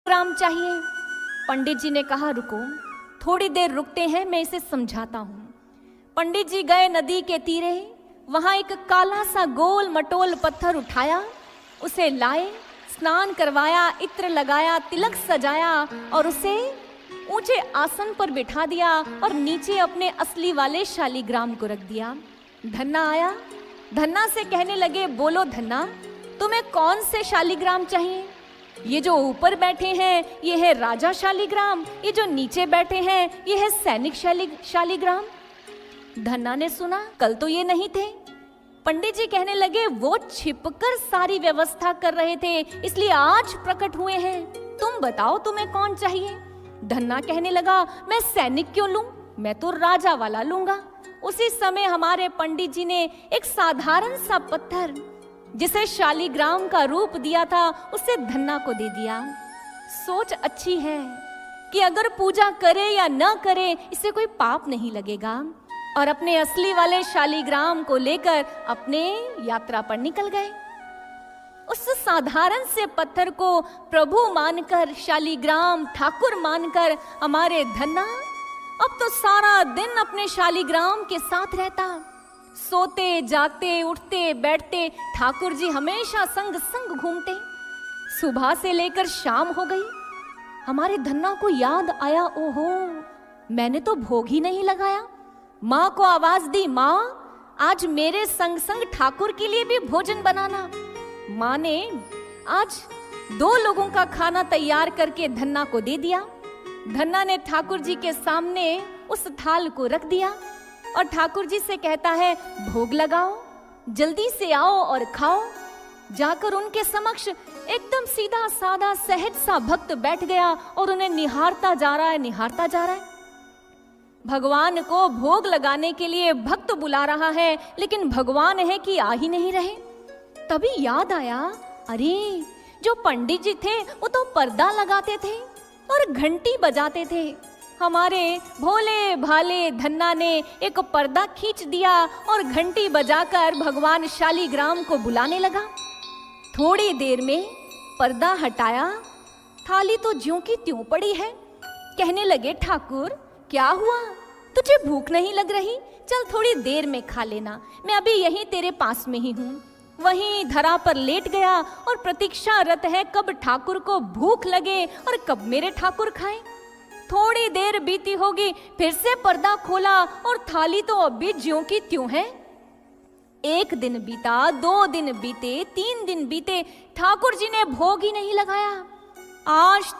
ग्राम चाहिए। पंडित जी ने कहा रुको, थोड़ी देर रुकते हैं, मैं इसे समझाता हूँ। पंडित जी गए नदी के तीरे, वहां एक काला सा गोल मटोल पत्थर उठाया, उसे लाए, स्नान करवाया, इत्र लगाया, तिलक सजाया और उसे ऊंचे आसन पर बिठा दिया और नीचे अपने असली वाले शालीग्राम को रख दिया। धन्ना आया, धन्ना से कहने लगे बोलो धन्ना, तुम्हें कौन से शालीग्राम चाहिए? ये जो ऊपर बैठे हैं ये है राजा शालीग्राम, ये जो नीचे बैठे हैं ये है सैनिक शालीग्राम। धन्ना ने सुना कल तो ये नहीं थे। पंडित जी कहने लगे वो छिपकर सारी व्यवस्था कर रहे थे, इसलिए आज प्रकट हुए हैं, तुम बताओ तुम्हें कौन चाहिए? धन्ना कहने लगा मैं सैनिक क्यों लूं, मैं तो राजा वाला लूंगा। उसी समय हमारे पंडित जी ने एक साधारण सा पत्थर जिसे शालीग्राम का रूप दिया था उसे धन्ना को दे दिया। सोच अच्छी है कि अगर पूजा करे या न करे इसे कोई पाप नहीं लगेगा, और अपने असली वाले शालीग्राम को लेकर अपने यात्रा पर निकल गए। उस साधारण से पत्थर को प्रभु मानकर, शालीग्राम ठाकुर मानकर हमारे धन्ना अब तो सारा दिन अपने शालीग्राम के साथ रहता। सोते जागते उठते बैठते ठाकुर जी हमेशा संग संग घूमते। सुबह से लेकर शाम हो गई, हमारे धन्ना को याद आया, ओहो मैंने तो भोग ही नहीं लगाया। माँ को आवाज दी, माँ आज मेरे संग संग ठाकुर के लिए भी भोजन बनाना। माँ ने आज 2 लोगों का खाना तैयार करके धन्ना को दे दिया। धन्ना ने ठाकुर जी के सामने उस थाल को रख दिया और ठाकुर जी से कहता है भोग लगाओ, जल्दी से आओ और खाओ। जाकर उनके समक्ष एकदम सीधा साधा सहज सा भक्त बैठ गया और उन्हें निहारता जा रहा है, निहारता जा रहा है। भगवान को भोग लगाने के लिए भक्त बुला रहा है, लेकिन भगवान है कि आ ही नहीं रहे। तभी याद आया, अरे जो पंडित जी थे वो तो पर्दा लगाते थे और घंटी बजाते थे। हमारे भोले भाले धन्ना ने एक पर्दा खींच दिया और घंटी बजाकर भगवान शालीग्राम को बुलाने लगा। थोड़ी देर में पर्दा हटाया, थाली तो ज्यों की त्यों पड़ी है। कहने लगे ठाकुर क्या हुआ, तुझे भूख नहीं लग रही? चल थोड़ी देर में खा लेना, मैं अभी यहीं तेरे पास में ही हूँ। वहीं धरा पर लेट गया और प्रतीक्षारत है कब ठाकुर को भूख लगे और कब मेरे ठाकुर खाएं। थोड़ी देर बीती होगी, फिर से पर्दा खोला और थाली तो अभी ज्यों की त्यों है। 1 दिन बीता, 2 दिन बीते, 3 दिन बीते, ठाकुर जी ने भोग ही नहीं लगाया। आज